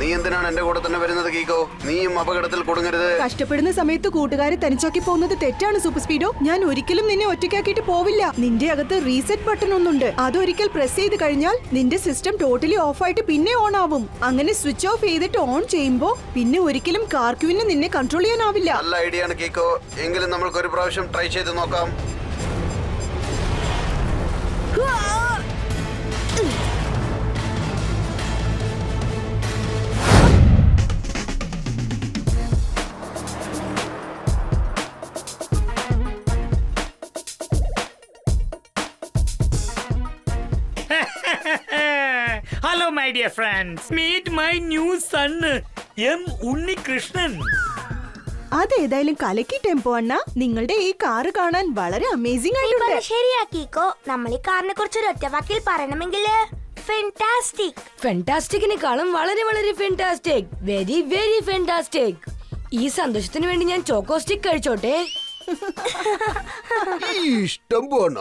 നീ എന്തിനാണ് എന്റെ കൂടെ തന്നെ വരുന്നത് കീക്കോ? നീയും അപകടത്തിൽ കൊടുങ്ങരുത്. കഷ്ടപ്പെടുന്ന സമയത്ത് കൂട്ടുകാരെ തനിച്ചാക്കി പോകുന്നത് തെറ്റാണ് സൂപ്പർ സ്പീഡോ. ഞാൻ ഒരിക്കലും നിന്നെ ഒറ്റയ്ക്കാക്കിയിട്ട് പോവില്ല. നിന്റെ അകത്ത് റീസെറ്റ് ബട്ടൺ ഒന്നുണ്ട്. അതൊരിക്കൽ പ്രസ് ചെയ്ത് കഴിഞ്ഞാൽ നിന്റെ സിസ്റ്റം ടോട്ടലി ഓഫ് ആയിട്ട് പിന്നെ ഓൺ ആവും. അങ്ങനെ സ്വിച്ച് ഓഫ് ചെയ്തിട്ട് ഓൺ ചെയ്യുമ്പോ പിന്നെ ഒരിക്കലും കാർക്യൂവിന് നിന്നെ കൺട്രോൾ ചെയ്യാനാവില്ല. നല്ല ഐഡിയ ആണ് കീക്കോ. എങ്കിലും നമ്മൾക്ക് ഒരു പ്രാവശ്യം ട്രൈ ചെയ്ത് നോക്കാം. Hello my dear friends, meet my new son M Unnikrishnan. അതേതായാലും കലക്കി ടെമ്പോ അണ്ണ. നിങ്ങളുടെ ഈ കാറ് കാണാൻ വളരെ അമേസിംഗ് ആയിട്ടുണ്ട്. ശരിയാക്കിക്കോ. നമ്മൾ ഈ കാറിനെ കുറിച്ച് ഒരു ഒറ്റവാക്കിൽ പറയണമെങ്കിൽ ഫാന്റാസ്റ്റിക്. ഫാന്റാസ്റ്റിക്കിനെക്കാളും വളരെ വളരെ ഫാന്റാസ്റ്റിക്. Very very fantastic. ഈ സന്തോഷത്തിന് വേണ്ടി ഞാൻ ചോക്കോസ്റ്റിക് കഴിച്ചോട്ടെ. ഇഷ്ടം പോണ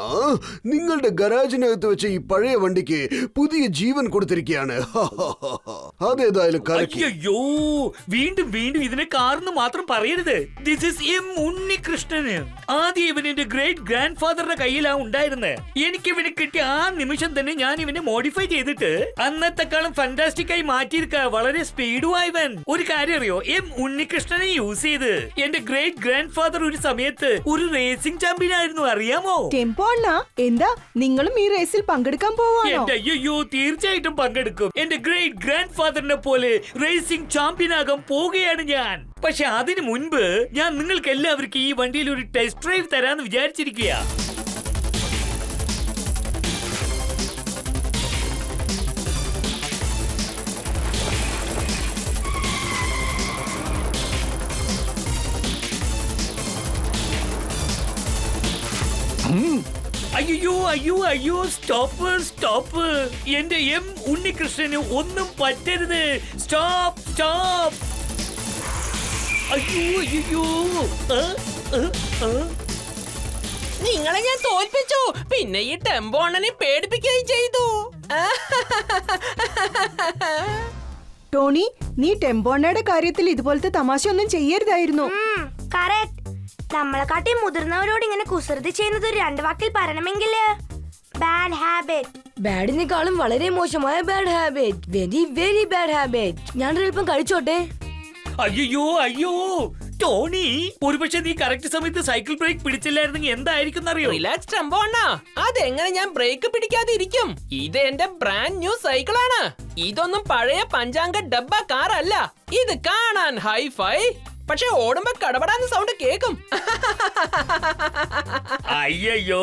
നിങ്ങളുടെ ഗരാജിനകത്ത് വെച്ച ഈ പഴയ വണ്ടിക്ക് പുതിയ ജീവൻ കൊടുത്തിരിക്കുകയാണ്. അതേതായാലും അയ്യോ, വീണ്ടും വീണ്ടും ഇതിനെ കാർന്ന് മാത്രം പറയരുത്. ദിസ് ഇസ് എം ഉണ്ണികൃഷ്ണന്. ആദ്യം ഇവൻ എന്റെ ഗ്രേറ്റ് ഗ്രാൻഡ് ഫാദറിന്റെ കയ്യിലാ ഉണ്ടായിരുന്നത്. എനിക്ക് ഇവനെ കിട്ടിയ ആ നിമിഷം തന്നെ ഞാൻ ഇവനെ മോഡിഫൈ ചെയ്തിട്ട് അന്നത്തെക്കാളും ഫാന്റാസ്റ്റിക് ആയി മാറ്റിയിരിക്ക. വളരെ സ്പീഡുമായവൻ. ഒരു കാര്യം അറിയോ, എം ഉണ്ണികൃഷ്ണനെ യൂസ് ചെയ്ത് എന്റെ ഗ്രേറ്റ് ഗ്രാൻഡ് ഫാദർ ഒരു സമയത്ത് ഒരു റേസിംഗ് ചാമ്പ്യൻ ആയിരുന്നു, അറിയാമോ? ടെമ്പോ അണ്ണ, എന്താ നിങ്ങളും ഈ റേസിൽ പങ്കെടുക്കാൻ പോവാണോ? അയ്യോ, തീർച്ചയായിട്ടും പങ്കെടുക്കും. എന്റെ ഗ്രേറ്റ് ഗ്രാൻഡ് ഫാദറിനെ പോലെ റേസിംഗ് ചാമ്പ്യൻ ആകാൻ പോവുകയാണ് ഞാൻ. പക്ഷെ അതിനു മുൻപ് ഞാൻ നിങ്ങൾക്ക് എല്ലാവർക്കും ഈ വണ്ടിയിൽ ഒരു ടെസ്റ്റ് ഡ്രൈവ് തരാന്ന് വിചാരിച്ചിരിക്കുക. അയ്യോ, സ്റ്റോപ്പ്. എന്റെ എം ഉണ്ണികൃഷ്ണന് ഒന്നും പറ്റരുത്. സ്റ്റോപ്പ്. അയ്യോ. നിങ്ങളെ ഞാൻ തോൽപ്പിച്ചു. പിന്നെ ഈ ടെമ്പോ അണ്ണനെ പേടിപ്പിക്കുകയും ചെയ്തു. ടോണി, നീ ടെമ്പോ അണ്ണയുടെ കാര്യത്തിൽ ഇതുപോലത്തെ തമാശ ഒന്നും ചെയ്യരുതായിരുന്നു. നമ്മളെക്കാട്ടി മുതിർന്നവരോട് ഇങ്ങനെ കുസൃതി ചെയ്യുന്നത് ഒരു രണ്ട് വാക്കിൽ പറയണമെങ്കിൽ ബാഡ് ഹാബിറ്റ്. ബാഡിനേക്കാളും വളരെ മോശമായ bad habit. Very very bad habit. ഞാൻ അല്പം കഴിച്ചോട്ടെ. അയ്യോ ടോണി, ഒരുപക്ഷെ നീ കറക്റ്റ് സമയത്ത് സൈക്കിൾ ബ്രേക്ക് പിടിച്ചില്ലായിരുന്നെങ്കിൽ എന്തായിരിക്കും അറിയോ? റിലാക്സ് ടെമ്പോ അണ്ണ, അതെങ്ങനെ ഞാൻ ബ്രേക്ക് പിടിക്കാതെ ഇരിക്കും? ഇത് എന്റെ ബ്രാൻഡ് ന്യൂ സൈക്കിളാണ്. ഇതൊന്നും പഴയ പഞ്ചാംഗ ഡബ്ബ കാറല്ല. ഇത് കാണാൻ ഹൈഫൈ, പക്ഷെ ഓടുമ്പോ കടപടാന്ന് സൗണ്ട് കേക്കും. അയ്യോ,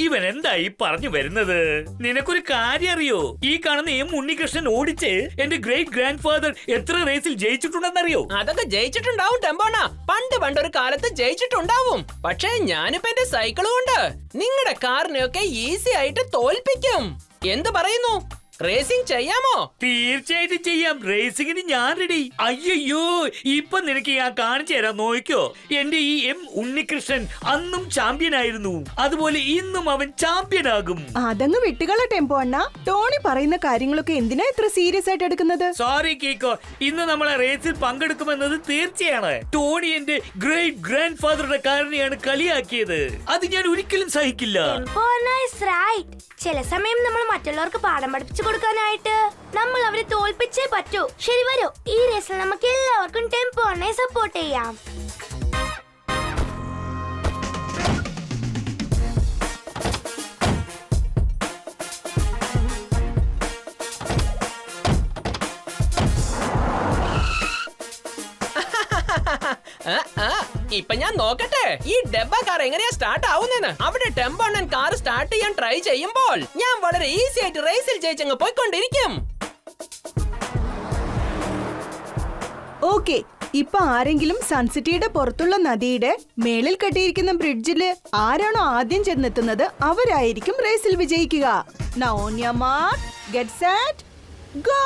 ഇവൻ എന്തായി പറഞ്ഞു വരുന്നത്? നിനക്കൊരു കാര്യം അറിയോ? ഈ കാണുന്ന എം ഉണ്ണികൃഷ്ണൻ ഓടിച്ച് എന്റെ ഗ്രേറ്റ് ഗ്രാൻഡ് ഫാദർ എത്ര റേസിൽ ജയിച്ചിട്ടുണ്ടെന്നറിയോ? അതൊക്കെ ജയിച്ചിട്ടുണ്ടാവും ടെമ്പോണ. പണ്ടൊരു കാലത്ത് ജയിച്ചിട്ടുണ്ടാവും. പക്ഷെ ഞാനിപ്പോ എന്റെ സൈക്കിൾ കൊണ്ട് നിങ്ങളുടെ കാറിനെയൊക്കെ ഈസി ആയിട്ട് തോൽപ്പിക്കും. എന്ത് പറയുന്നു? റേസിംഗ് ചെയ്യാമോ? തീർച്ചയായിട്ടും ചെയ്യാം. റേസിംഗിന് ഞാൻ റെഡി. അയ്യോ, ഇപ്പൊ നിനക്ക് ഞാൻ കാണിച്ചു തരാം, നോക്കിക്കോ. എന്റെ ഈ എം ഉണ്ണികൃഷ്ണൻ അന്നും ചാമ്പ്യൻ ആയിരുന്നു, അതുപോലെ ഇന്നും അവൻ ചാമ്പ്യൻ ആകും. അതങ്ങ് വിട്ടുകള ടെമ്പോ അണ്ണ. ടോണി പറയുന്ന കാര്യങ്ങളൊക്കെ എന്തിനാ ഇത്ര സീരിയസ് ആയിട്ട് എടുക്കുന്നത്? സോറി കീക്കോ, ഇന്ന് നമ്മളെ റേസിൽ പങ്കെടുക്കുമെന്നത് തീർച്ചയാണ്. ടോണി എന്റെ ഗ്രേറ്റ് ഗ്രാൻഡ് ഫാദറുടെ കാരനെയാണ് കളിയാക്കിയത്. അത് ഞാൻ ഒരിക്കലും സഹിക്കില്ല. ചില സമയം നമ്മൾ മറ്റുള്ളവർക്ക് പാഠം പഠിപ്പിച്ചു കൊടുക്കാനായിട്ട് നമ്മൾ അവരെ തോൽപ്പിച്ചേ പറ്റൂ. ശരി, വരൂ, ഈ റേസിൽ നമുക്ക് എല്ലാവർക്കും ടെമ്പോ അണ്ണയെ സപ്പോർട്ട് ചെയ്യാം. ഇപ്പൊ ഞാൻ നോക്കട്ടെ ഈ ഡബ്ബ കാർ എങ്ങനെയാ സ്റ്റാർട്ട് ആവുന്നെന്ന്. അവിടെ ടെമ്പോ അണ്ണൻ കാർ സ്റ്റാർട്ട് ചെയ്യാൻ ട്രൈ ചെയ്യുമ്പോൾ ഞാൻ വളരെ ഈസി ആയിട്ട് റേസിൽ ജയിച്ചങ്ങ് പോയിക്കൊണ്ടിരിക്കും. ഓക്കെ, ഇപ്പൊ ആരെങ്കിലും സൺസിറ്റിയുടെ പുറത്തുള്ള നദിയുടെ മേളിൽ കെട്ടിയിരിക്കുന്ന ബ്രിഡ്ജില് ആരാണോ ആദ്യം ചെന്നെത്തുന്നത് അവരായിരിക്കും റേസിൽ വിജയിക്കുക. Now on your mark, get set, go!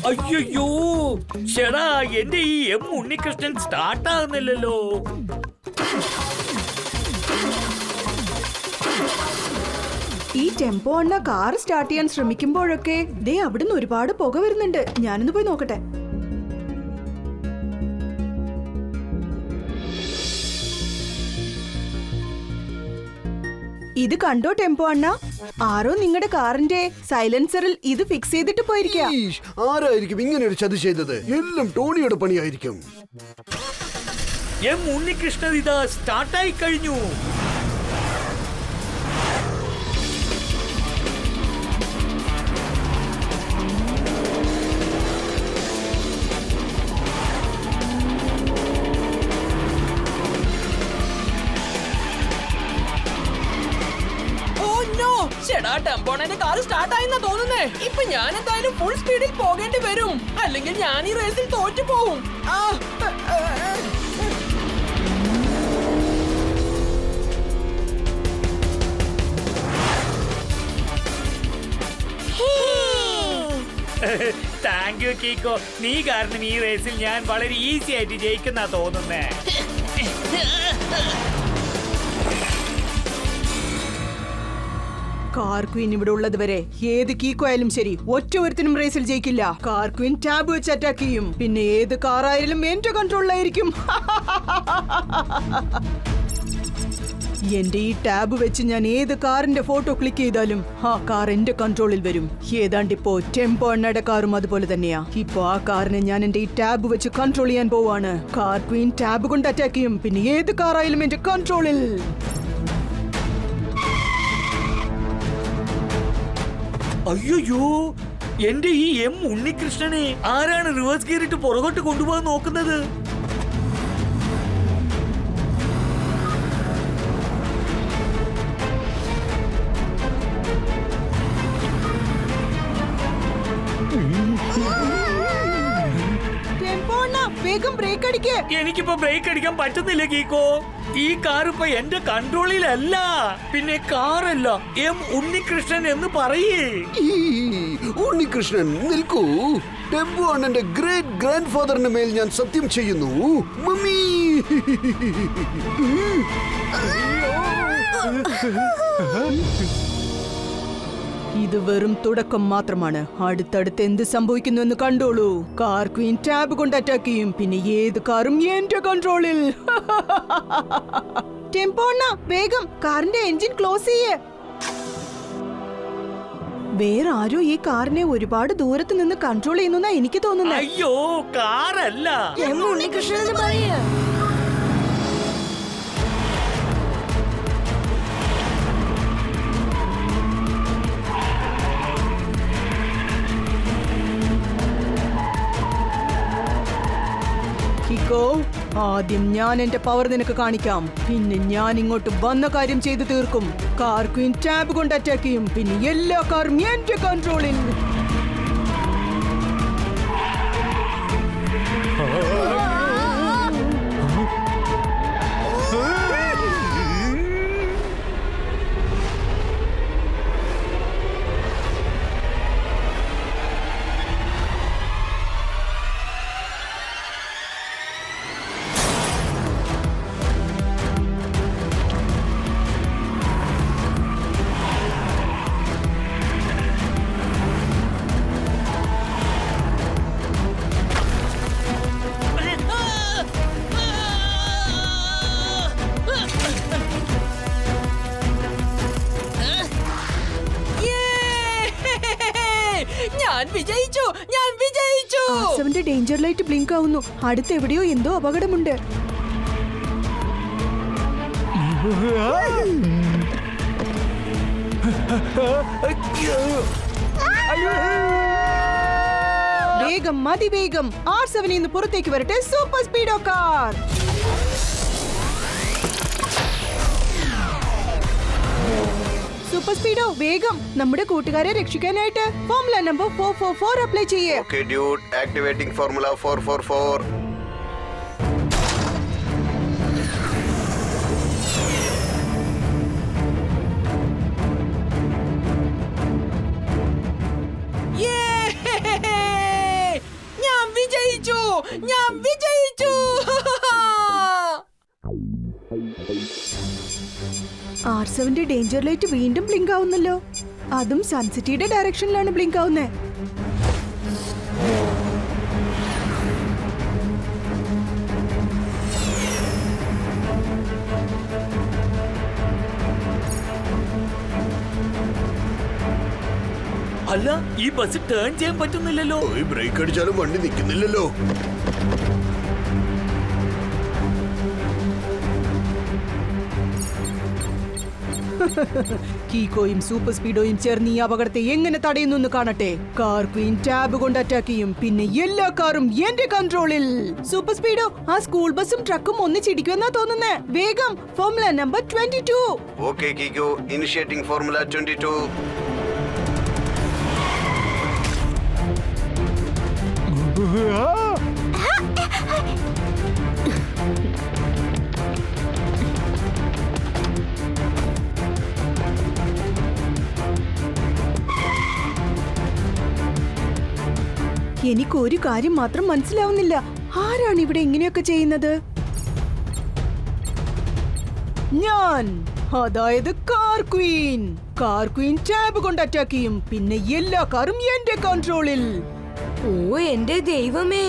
അയ്യോ ചേടാ, എന്റെ ഈ എം ഉണ്ണികൃഷ്ണൻ സ്റ്റാർട്ട് ആകുന്നില്ലല്ലോ. ഈ ടെമ്പോ അണ്ണ കാർ സ്റ്റാർട്ട് ചെയ്യാൻ ശ്രമിക്കുമ്പോഴൊക്കെ ദേ അവിടുന്ന് ഒരുപാട് പുക വരുന്നുണ്ട്. ഞാനൊന്ന് പോയി നോക്കട്ടെ. ഇത് കണ്ടോ ടെമ്പോ അണ്ണ? ആരോ നിങ്ങളുടെ കാറിന്റെ സൈലൻസറിൽ ഇത് ഫിക്സ് ചെയ്തിട്ട് പോയിരിക്കുക. ഈഷ്, ആരായിരിക്കും ഇങ്ങനെ ഒരു ചതി ചെയ്തത്? എല്ലാം ടോണിയുടെ പണിയായിരിക്കും. എം ഉണ്ണികൃഷ്ണൻ ഇതാ സ്റ്റാർട്ടായി കഴിഞ്ഞു. ടെമ്പോണന്റെ കാർ സ്റ്റാർട്ട് ആയെന്നാ തോന്നുന്നേ. ഇപ്പൊ ഞാൻ എന്തായാലും ഫുൾ സ്പീഡിൽ പോകേണ്ടി വരും, അല്ലെങ്കിൽ ഞാൻ ഈ റേസിൽ തോറ്റു പോവും. Thank you Kiko. നീ കാരണം ഈ റേസിൽ ഞാൻ വളരെ ഈസി ആയിട്ട് ജയിക്കുന്ന തോന്നുന്നേ. കാർ ക്വീൻ ഇവിടെ ഉള്ളത് വരെ ഏത് കീക്കോ ആയാലും ശരി, ഒറ്റ ഒരുത്തിനും റേസിൽ ജയിക്കില്ല. കാർ ക്വീൻ ടാബ് വെച്ച് അറ്റാക്ക് ചെയ്യും. പിന്നെ ഏത് കാർ ആയാലും എന്റെ കൺട്രോളിലായിരിക്കും. എന്റെ ഈ ടാബ് വെച്ച് ഞാൻ ഏത് കാറിന്റെ ഫോട്ടോ ക്ലിക്ക് ചെയ്താലും ആ കാർ എന്റെ കൺട്രോളിൽ വരും. ഏതാണ്ടിപ്പോ ടെമ്പോ അണ്ണയുടെ കാറും അതുപോലെ തന്നെയാ. ഇപ്പൊ ആ കാറിനെ ഞാൻ എന്റെ ഈ ടാബ് വെച്ച് കൺട്രോൾ ചെയ്യാൻ പോവാണ്. കാർ ക്വീൻ ടാബ് കൊണ്ട് അറ്റാക്ക് ചെയ്യും. പിന്നെ ഏത് കാറായാലും എന്റെ കൺട്രോളിൽ. അയ്യോ, എന്റെ ഈ എം ഉണ്ണികൃഷ്ണനെ ആരാണ് റിവേഴ്സ് ഗിയറിട്ട് പുറകോട്ട് കൊണ്ടുപോകാൻ നോക്കുന്നത്? വേഗം ബ്രേക്ക് അടിക്ക്. എനിക്കിപ്പോ ബ്രേക്ക് അടിക്കാൻ പറ്റുന്നില്ല കീക്കോ. ഈ കാർ ഇപ്പൊ എന്റെ കൺട്രോളിലല്ല. പിന്നെ കാറല്ല, എം ഉണ്ണികൃഷ്ണൻ എന്ന് പറയേ. ഉണ്ണികൃഷ്ണൻ നിൽക്കൂ. ടെമ്പോ അണ്ണന്റെ ഗ്രേറ്റ് ഗ്രാൻഡ് ഫാദറിന്റെ മേൽ ഞാൻ സത്യം ചെയ്യുന്നു. മമ്മി, ഇത് വെറും തുടക്കം മാത്രമാണ്. അടുത്തടുത്ത് എന്ത് സംഭവിക്കുന്നു എന്ന് കണ്ടോളൂ. കാർ ക്വീൻ ടാബ് കൊണ്ട് അറ്റാക്ക് ചെയ്യും. പിന്നെ ഏത് കാറും എന്റെ കൺട്രോളിൽ. ടെമ്പോ അണ്ണ, വേഗം കാറിന്റെ എഞ്ചിൻ ക്ലോസ് ചെയ്യേ. വേറെ ആരോ ഈ കാറിനെ ഒരുപാട് ദൂരത്ത് നിന്ന് കൺട്രോൾ ചെയ്യുന്ന എനിക്ക് തോന്നുന്നത്. അയ്യോ, കാറല്ല. എം ഉണ്ണികൃഷ്ണൻ എന്ന് പറയേ. ആദ്യം ഞാൻ എന്റെ പവർ നിനക്ക് കാണിക്കാം. പിന്നെ ഞാൻ ഇങ്ങോട്ട് വന്ന കാര്യം ചെയ്തു തീർക്കും. കാർ ക്വീൻ ടാബ് കൊണ്ട് അറ്റാക്ക് ചെയ്യും. പിന്നെ എല്ലാ കാറും എന്റെ കൺട്രോളിൽ. ഞാൻ വിജയിച്ചു. ആസവന്റെ ഡേഞ്ചർ ലൈറ്റ് ബ്ലിങ്ക് ആവുന്നു. അടുത്ത് എവിടെയോ എന്തോ അപകടമുണ്ട്. വേഗം, മതി വേഗം. R7 നിന്ന് പുറത്തേക്ക് വരട്ടെ സൂപ്പർ സ്പീഡോ കാർ. സൂപ്പർ സ്പീഡോ, വേഗം നമ്മുടെ കൂട്ടുകാരെ രക്ഷിക്കാനായിട്ട് ഫോർമുല നമ്പർ 444 അപ്ലൈ ചെയ്യേ. Okay dude, activating formula 444. ഞാൻ വിജയിച്ചു. R7ന്റെ ഡേഞ്ചർ ലൈറ്റ് വീണ്ടും ബ്ലിങ്ക് ആവുന്നല്ലോ. അതും സൺസിറ്റിയുടെ ഡയറക്ഷനിലാണ് ബ്ലിങ്ക് ആവുന്നത്. അല്ല, ഈ ബസ് ടേൺ ചെയ്യാൻ പറ്റുന്നില്ലല്ലോ. ബ്രേക്ക് അടിച്ചാലും വണ്ടി നിൽക്കുന്നില്ലല്ലോ. കീക്കോയും സൂപ്പർ സ്പീഡോയും ചേർന്ന് ഈ അപകടത്തെ എങ്ങനെ തടയുന്നു കാണട്ടെ. കാർ ക്വീൻ ടാബ് കൊണ്ട് അറ്റാക്ക് ചെയ്യും, പിന്നെ എല്ലാ കാറും എന്റെ കൺട്രോളിൽ. സൂപ്പർ സ്പീഡോ, ആ സ്കൂൾ ബസും ട്രക്കും ഒന്നിച്ചിടിക്കുമെന്നാ തോന്നുന്നേ. വേഗം formula number 22. Okay Kicko, initiating formula 22. എനിക്ക് ഒരു കാര്യം മാത്രം മനസ്സിലാവുന്നില്ല. ആരാണ് ഇവിടെ ഇങ്ങനെയൊക്കെ ചെയ്യുന്നത്? ഞാൻ, അതായത് car Queen. Car Queen tab കൊണ്ട് അറ്റാക്ക് ചെയ്യും, പിന്നെ എല്ലാ കാറും എന്റെ കൺട്രോളിൽ. ഓ എന്റെ ദൈവമേ,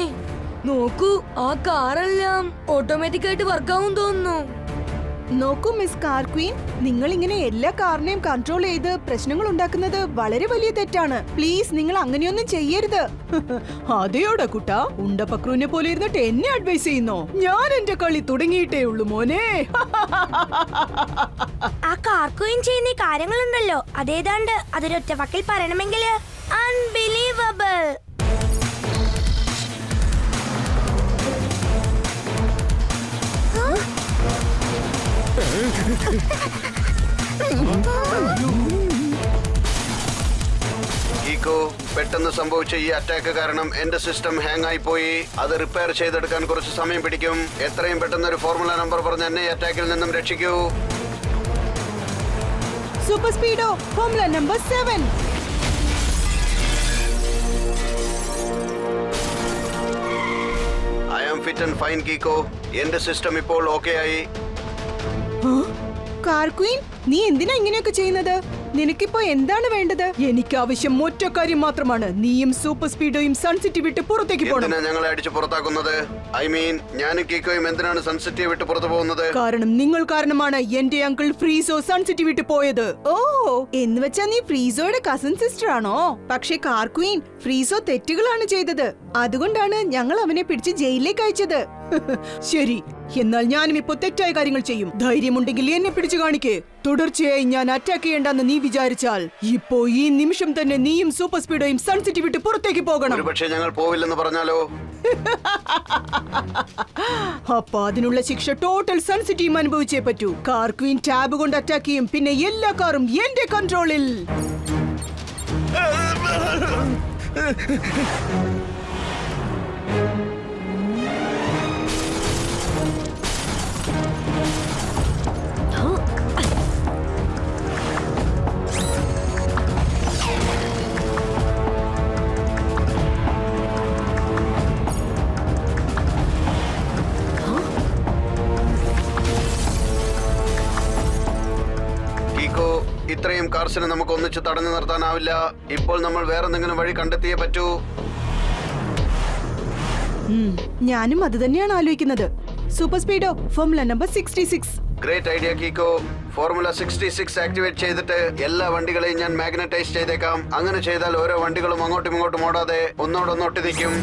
നോക്കൂ, ആ കാറെല്ലാം ഓട്ടോമാറ്റിക് ആയിട്ട് വർക്കാവും തോന്നുന്നു. നോക്കൂ മിസ് കാർ ക്വീൻ, നിങ്ങൾ ഇങ്ങനെ എല്ലാ കാറിനെയും കൺട്രോൾ ചെയ്ത് പ്രശ്നങ്ങൾ ഉണ്ടാക്കുന്നത് വളരെ വലിയ തെറ്റാണ്. പ്ലീസ്, നിങ്ങൾ അങ്ങനെയൊന്നും ചെയ്യരുത്. അതെയോടാ കുട്ടാ, ഉണ്ടപക്രുവിനെ പോലെ ഇരുന്നിട്ട് എന്നെ അഡ്വൈസ് ചെയ്യുന്നോ? ഞാൻ എന്റെ കളി തുടങ്ങിയിട്ടേ ഉള്ളൂ മോനെ. ആ കാർക്കുയിൻ ചെയ്യുന്ന ഈ കാര്യങ്ങളുണ്ടല്ലോ, അതേതാണ്ട് അതൊരൊറ്റ വാക്കിൽ പറയണമെങ്കിൽ അൺബിലീവബിൾ. കീക്കോ, പെട്ടെന്ന് സംഭവിച്ച ഈ അറ്റാക്ക് കാരണം എന്റെ സിസ്റ്റം ഹാങ് ആയി പോയി. അത് റിപ്പയർ ചെയ്തെടുക്കാൻ കുറച്ച് സമയം പിടിക്കും. എത്രയും പെട്ടെന്ന് ഒരു ഫോർമുല നമ്പർ പറഞ്ഞ് എന്നെ ഈ അറ്റാക്കിൽ നിന്നും രക്ഷിക്കൂ. Super Speedo, formula number 7. I am fit and fine Kicko. എന്റെ സിസ്റ്റം ഇപ്പോൾ ഓക്കെ ആയി. കാർ ക്വീൻ, നീ എന്തിനാ ഇങ്ങനെയൊക്കെ ചെയ്യുന്നത്? നിനക്കിപ്പോ എന്താണ് വേണ്ടത്? എനിക്ക് ആവശ്യം ഒറ്റ കാര്യം മാത്രമാണ്. നീയും സൂപ്പർ സ്പീഡോയും സൺസിറ്റി വിട്ട് പുറത്തേക്ക് പോകണം. എന്തിനാ ഞങ്ങളെ അടിച്ച് പുറത്താക്കുന്നത്? ഐ മീൻ, ഞാനും കീക്കോയും എന്തിനാണ് സൺസിറ്റി വിട്ട് പുറത്തു പോകുന്നത്? കാരണം നിങ്ങൾ കാരണമാണ് എന്റെ അങ്കിൾ ഫ്രീസോ സൺസിറ്റി വിട്ട് പോയത്. ഓ, എന്ന് വെച്ചാ നീ ഫ്രീസോയുടെ കസിൻ സിസ്റ്റർ ആണോ? പക്ഷേ കാർ ക്വീൻ, ഫ്രീസോ തെറ്റുകളാണ് ചെയ്തത്. അതുകൊണ്ടാണ് ഞങ്ങൾ അവനെ പിടിച്ച് ജയിലിലേക്ക് അയച്ചത്. ശരി, എന്നാൽ ഞാനും ഇപ്പോ തെറ്റായ കാര്യങ്ങൾ ചെയ്യും. ധൈര്യമുണ്ടെങ്കിൽ എന്നെ പിടിച്ചു കാണിക്കേ. തുടർച്ചയായി ഞാൻ അറ്റാക്ക് ചെയ്യേണ്ടെന്ന് നീ വിചാരിച്ചാൽ ഇപ്പോ ഈ നിമിഷം തന്നെ നീയും സൂപ്പർ സ്പീഡോയും സൺസിറ്റി വിട്ട് പുറത്തേക്ക് പോകണം. ഒരുപക്ഷെ ഞങ്ങൾ പോവില്ലെന്ന് പറഞ്ഞാലോ? അപ്പൊ അതിനുള്ള ശിക്ഷ ടോട്ടൽ സൺസിറ്റിയും അനുഭവിച്ചേ പറ്റൂ. കാർ ക്വീൻ ടാബ് കൊണ്ട് അറ്റാക്ക് ചെയ്യും, പിന്നെ എല്ലാ കാറും എന്റെ കൺട്രോളിൽ. ഇത്രയും കാർസിനെ നമുക്ക് ഒന്നിച്ച് തടഞ്ഞു നിർത്താനാവില്ല. ഇപ്പോൾ നമ്മൾ വേറെ എന്തെങ്കിലും വഴി കണ്ടെത്തിയേ പറ്റൂ. ഞാനും അത് തന്നെയാണ് ആലോചിക്കുന്നത്. Super Speedo, formula number 66. Great idea Kicko. Formula 66 activate ചെയ്തിട്ട് എല്ലാ വണ്ടികളെയും ഞാൻ മാഗ്നറ്റൈസ് ചെയ്തേക്കാം. അങ്ങനെ ചെയ്താൽ ഓരോ വണ്ടികളും അങ്ങോട്ടും ഇങ്ങോട്ടും ഓടാതെ ഒന്നോടൊന്നൊട്ടി നിൽക്കും.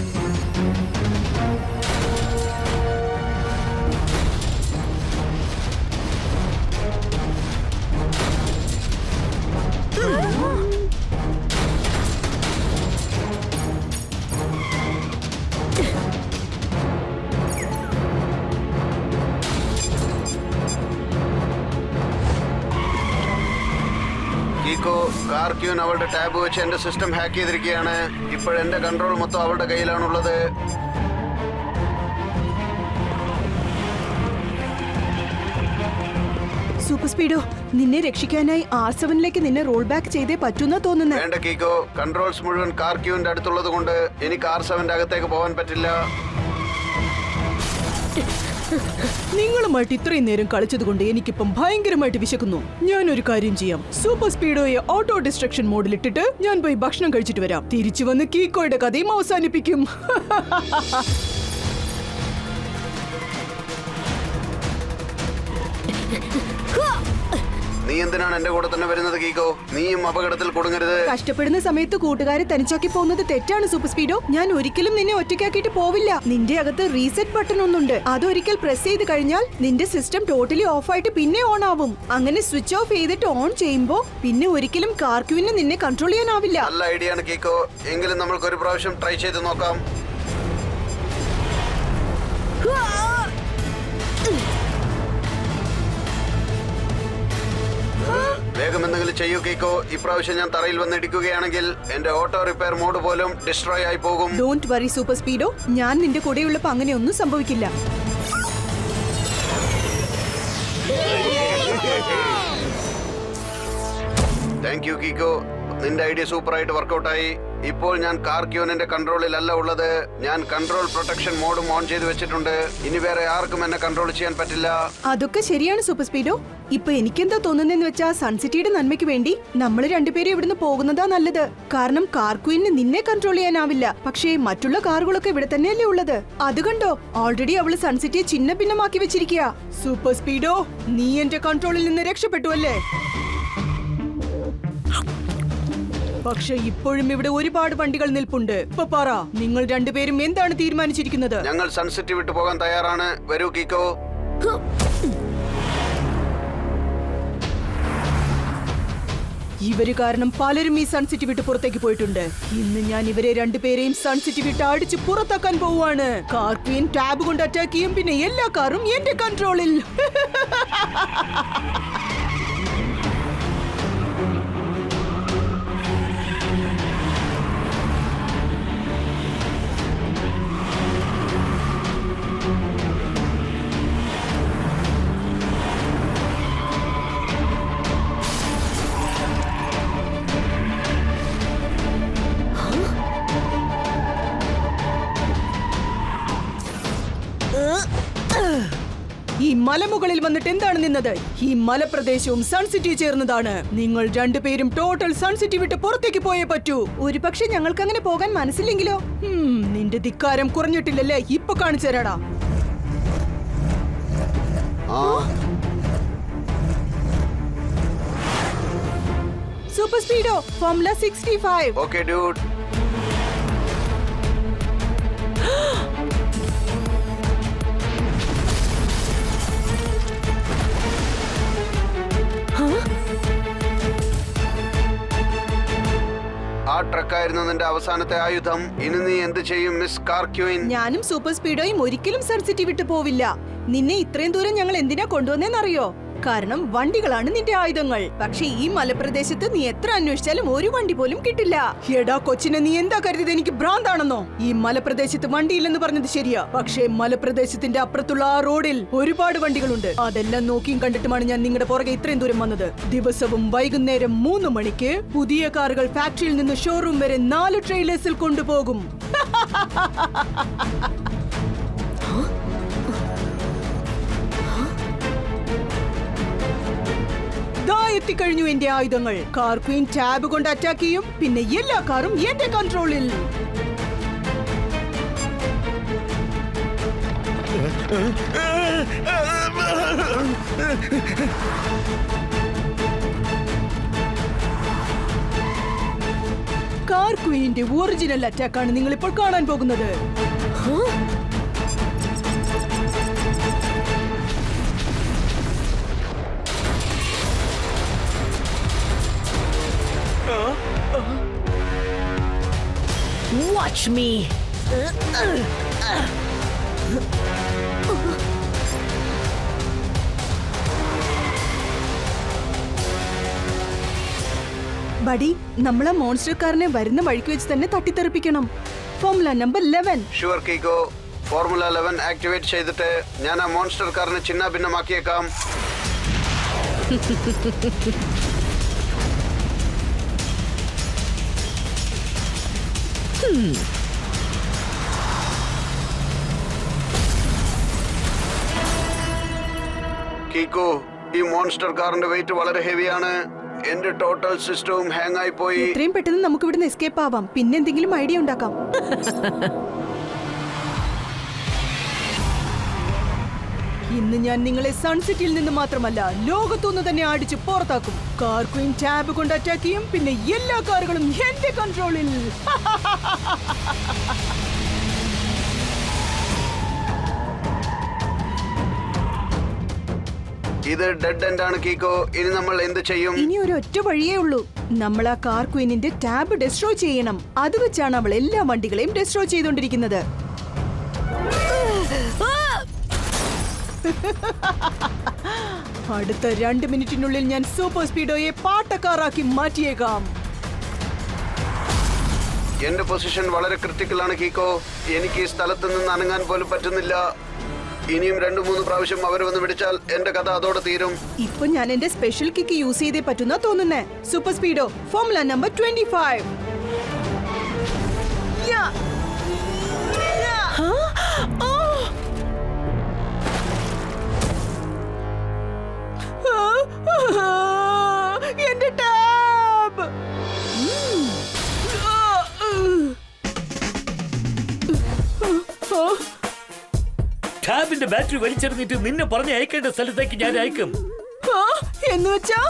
കീക്കോ, കാർ ക്യൂൻ അവളുടെ ടാബ് വെച്ച് എന്റെ സിസ്റ്റം ഹാക്ക് ചെയ്തിരിക്കുകയാണ്. ഇപ്പോൾ എന്റെ കൺട്രോൾ മൊത്തം അവളുടെ കയ്യിലാണുള്ളത്. സൂപ്പർ സ്പീഡോ, നിന്നെ രക്ഷിക്കാനായി R7ലേക്ക് നിന്നെ റോൾ ബാക്ക് ചെയ്തേ പറ്റൂന്നാ തോന്നുന്നത്. വേണ്ട കീക്കോ, കൺട്രോൾസ് മുഴുവൻ കാർ ക്യൂവിന്റെ അടുത്തുള്ളത് കൊണ്ട് എനിക്ക് R7ന്റെ അകത്തേക്ക് പോകാൻ പറ്റില്ല. നിങ്ങളുമായിട്ട് ഇത്രയും നേരം കളിച്ചതുകൊണ്ട് എനിക്കിപ്പം ഭയങ്കരമായിട്ട് വിശക്കുന്നു. ഞാനൊരു കാര്യം ചെയ്യാം. സൂപ്പർ സ്പീഡോയെ ഓട്ടോ ഡിസ്ട്രക്ഷൻ മോഡിലിട്ടിട്ട് ഞാൻ പോയി ഭക്ഷണം കഴിച്ചിട്ട് വരാം. തിരിച്ചു വന്ന് കീക്കോയുടെ കഥയും അവസാനിപ്പിക്കും. നീ എന്തിനാണ് എന്റെ കൂടെ തന്നെ വരുന്നത് കീക്കോ? നീയും അപകടത്തിൽ കൊടുങ്ങരുത്. കഷ്ടപ്പെടുന്ന സമയത്ത് കൂട്ടുകാരെ തനിച്ചാക്കി പോകുന്നത് തെറ്റാണ് സൂപ്പർ സ്പീഡോ. ഞാൻ ഒരിക്കലും നിന്നെ ഒറ്റയ്ക്കാക്കിയിട്ട് പോവില്ല. നിന്റെ അകത്ത് റീസെറ്റ് ബട്ടൺ ഒന്നുണ്ട്. അതൊരിക്കൽ പ്രസ് ചെയ്ത് കഴിഞ്ഞാൽ നിന്റെ സിസ്റ്റം ടോട്ടലി ഓഫ് ആയിട്ട് പിന്നെ ഓൺ ആവും. അങ്ങനെ സ്വിച്ച് ഓഫ് ചെയ്തിട്ട് ഓൺ ചെയ്യുമ്പോ പിന്നെ ഒരിക്കലും കാർക്യൂവിന് നിന്നെ കൺട്രോൾ ചെയ്യാനാവില്ല. നല്ല ഐഡിയ ആണ് കീക്കോ. എങ്കിലും നമ്മൾക്ക് ഒരു പ്രാവശ്യം ട്രൈ ചെയ്ത് നോക്കാം. വേഗം എന്തെങ്കിലും ചെയ്യൂ കീക്കോ. ഇപ്രാവശ്യം ഞാൻ തറയിൽ വന്നിടിക്കുകയാണെങ്കിൽ എന്റെ ഓട്ടോ റിപ്പയർ മോഡ് പോലും ഡിസ്ട്രോയ് ആയി പോകും. Don't worry Super Speedo. ഞാൻ നിന്റെ കൂടെയുള്ളപ്പോ അങ്ങനെയൊന്നും സംഭവിക്കില്ല. Thank you Kicko. നിന്റെ ഐഡിയ സൂപ്പർ ആയിട്ട് വർക്കൗട്ടായി. ഇപ്പോൾ ഞാൻ കാർക്യൂനിന്റെ കൺട്രോളിലല്ല ഉള്ളത്. ഞാൻ കൺട്രോൾ പ്രൊട്ടക്ഷൻ മോഡും ഓൺ ചെയ്ത് വെച്ചിട്ടുണ്ട്. ഇനി വേറെ ആർക്കും എന്നെ കൺട്രോൾ ചെയ്യാൻ പറ്റില്ല. അതൊക്കെ ശരിയാണ് സൂപ്പർ സ്പീഡോ. ഇപ്പൊ എനിക്കെന്താ തോന്നുന്നതെന്ന് വെച്ചാ സൺസിറ്റിയുടെ നന്മയ്ക്ക് വേണ്ടി നമ്മൾ രണ്ടുപേരും ഇവിടുന്ന് പോകുന്നതാ നല്ലത്. കാരണം കാർക്യൂവിന് നിന്നെ കൺട്രോൾ ചെയ്യാനാവില്ല. പക്ഷേ മറ്റുള്ള കാറുകളൊക്കെ ഇവിടെ തന്നെയല്ലേ ഉള്ളത്. അത് കണ്ടോ, ഓൾറെഡി അവള് സൺസിറ്റിയെ ചിന്ന ഭിന്നമാക്കി വെച്ചിരിക്കുക. സൂപ്പർ സ്പീഡോ, നീ എന്റെ കൺട്രോളിൽ നിന്ന് രക്ഷപ്പെട്ടു അല്ലേ? പക്ഷെ ഇപ്പോഴും ഇവിടെ ഒരുപാട് വണ്ടികൾ നിൽപ്പുണ്ട്. ഇപ്പൊ പറ, നിങ്ങൾ രണ്ടുപേരും എന്താണ് തീരുമാനിച്ചിരിക്കുന്നത്? ഞങ്ങൾ സൺസിറ്റി വിട്ടു പോകാൻ തയ്യാറാണ്. വരൂ കീക്കോ. ഇവര് കാരണം പലരും ഈ സൺസിറ്റി വിട്ട് പുറത്തേക്ക് പോയിട്ടുണ്ട്. ഇന്ന് ഞാൻ ഇവരെ രണ്ടുപേരെയും സൺസിറ്റി വിട്ട് അടിച്ച് പുറത്താക്കാൻ പോവാണ്. കാർക്വീൻ ടാബ് കൊണ്ട് അറ്റാക്ക് ചെയ്യും. പിന്നെ എല്ലാ കാറും എന്റെ കൺട്രോളിൽ. ഈ മലമുകളിൽ വന്നിട്ട് എന്താണ് നിന്നത്? ഈ മലപ്രദേശവും സൺസിറ്റി ചേർന്നതാണ്. നിങ്ങൾ രണ്ടുപേരും ടോട്ടൽ സൺസിറ്റി വിട്ട് പുറത്തേക്ക് പോയേ പറ്റൂ. ഒരുപക്ഷെ ഞങ്ങൾക്ക് അങ്ങനെ പോകാൻ മനസ്സില്ലെങ്കിലോ? നിന്റെ ധിക്കാരം കുറഞ്ഞിട്ടില്ലല്ലേ? ഇപ്പൊ കാണിച്ചു തരാടാ. Super Speedo formula 65. Okay dude. ആ ട്രക്കായിരുന്നു നിന്റെ അവസാനത്തെ ആയുധം. ഇനി നീ എന്ത് ചെയ്യും മിസ് കാർക്യൂൻ? ഞാനും സൂപ്പർ സ്പീഡോയും ഒരിക്കലും സൺസിറ്റി വിട്ടു പോവില്ല. നിന്നെ ഇത്രയും ദൂരം ഞങ്ങൾ എന്തിനാ കൊണ്ടുവന്നേന്നറിയോ? കാരണം വണ്ടികളാണ് നിന്റെ ആയുധങ്ങൾ. പക്ഷെ ഈ മലപ്രദേശത്ത് നീ എത്ര അന്വേഷിച്ചാലും ഒരു വണ്ടി പോലും കിട്ടില്ല. എടാ കൊച്ചിനെ, നീ എന്താ കരുതിയത് എനിക്ക് ഭ്രാന്താണെന്നോ? ഈ മലപ്രദേശത്ത് വണ്ടിയില്ലെന്ന് പറഞ്ഞത് ശരിയാ. പക്ഷേ മലപ്രദേശത്തിന്റെ അപ്പുറത്തുള്ള ആ റോഡിൽ ഒരുപാട് വണ്ടികളുണ്ട്. അതെല്ലാം നോക്കിയും കണ്ടിട്ടുമാണ് ഞാൻ നിങ്ങളുടെ പുറകെ ഇത്രയും ദൂരം വന്നത്. ദിവസവും വൈകുന്നേരം 3 മണിക്ക് പുതിയ കാറുകൾ ഫാക്ടറിയിൽ നിന്ന് ഷോറൂം വരെ 4 ട്രെയിലേഴ്സിൽ കൊണ്ടുപോകും. എത്തിക്കഴിഞ്ഞു എന്റെ ആയുധങ്ങൾ. കാർക്വീൻ ടാബ് കൊണ്ട് അറ്റാക്ക് ചെയ്യും. പിന്നെ എല്ലാ കാറും എന്റെ കൺട്രോളിൽ. കാർക്വീന്റെ ഒറിജിനൽ അറ്റാക്കാണ് നിങ്ങൾ ഇപ്പോൾ കാണാൻ പോകുന്നത്. Watch me. ബഡി, നമ്മളെ മോൺസ്റ്റർ കാറിനെ വരുന്ന വഴിക്ക് വെച്ച് തന്നെ തട്ടിത്തെറിപ്പിക്കണം. Formula number 11. Sure Kicko. Formula 11 activate ചെയ്തിട്ട് ഞാൻ ആ മോൺസ്റ്റർ കാറിനെ ചിന്ന ഭിന്നമാക്കിയേക്കാം. കീക്കോ, ഈ മോൺസ്റ്റർ കാറിന്റെ വെയിറ്റ് വളരെ ഹെവിയാണ്. എന്റെ ടോട്ടൽ സിസ്റ്റവും ഹാങ് ആയി പോയി. എത്രയും പെട്ടെന്ന് നമുക്ക് ഇവിടുന്ന് എസ്കേപ്പ് ആവാം. പിന്നെ എന്തെങ്കിലും ഐഡിയ ഉണ്ടാക്കാം. ഇന്ന് ഞാൻ നിങ്ങളെ സൺസിറ്റിയിൽ നിന്ന് മാത്രമല്ല ലോകത്തുനിന്ന് തന്നെ അടിച്ച് പുറത്താക്കും. കാർ ക്വീൻ ടാബ് കൊണ്ട് അറ്റാക്ക് ചെയ്യും. പിന്നെ എല്ലാ കാറുകളും എന്റെ കൺട്രോളിൽ. ഇത് ഡെഡ് എൻഡ് ആണ് കീക്കോ. ഇനി നമ്മൾ എന്ത് ചെയ്യും? ഇനി ഒരു ഒറ്റ വഴിയേ ഉള്ളൂ. നമ്മൾ ആ കാർ ക്വീനിന്റെ ടാബ് ഡെസ്ട്രോയ് ചെയ്യണം. അത് വെച്ചാണ് അവൾ എല്ലാ വണ്ടികളെയും ഡെസ്ട്രോയ് ചെയ്തോണ്ടിരിക്കുന്നത്. അടുത്ത 2 മിനിറ്റിനുള്ളിൽ ഞാൻ സൂപ്പർ സ്പീഡോയെ പാട്ടക്കാറാക്കി മാറ്റിയേക്കാം. എന്റെ പൊസിഷൻ വളരെ ക്രിട്ടിക്കൽ ആണ് കീക്കോ. എനിക്ക് ഈ സ്ഥലത്ത് നിന്ന് അനങ്ങാൻ പോലും പറ്റുന്നില്ല. ഇനിയും 2-3 പ്രാവശ്യം അവർ വന്ന് പിടിച്ചാൽ എന്റെ കഥ അതോടെ തീരും. ഇപ്പൊ ഞാൻ എന്റെ സ്പെഷ്യൽ കിക്ക് യൂസ് ചെയ്തേ പറ്റുന്ന തോന്നുന്നേ. Super Speedo formula number 25. Yeah. Yeah. ആ. എന്റെ ടാബ്. ടാബിന്റെ ബാറ്ററി വലിച്ചെറിഞ്ഞിട്ട് നിന്നെ പറഞ്ഞ് അയക്കേണ്ട സ്ഥലത്തേക്ക് ഞാൻ അയക്കും. എന്ന് വെച്ചാ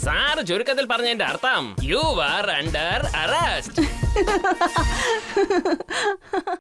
സാറ് ചുരുക്കത്തിൽ പറഞ്ഞതിന്റെ അർത്ഥം യു ആർ അണ്ടർ അറസ്റ്റ്.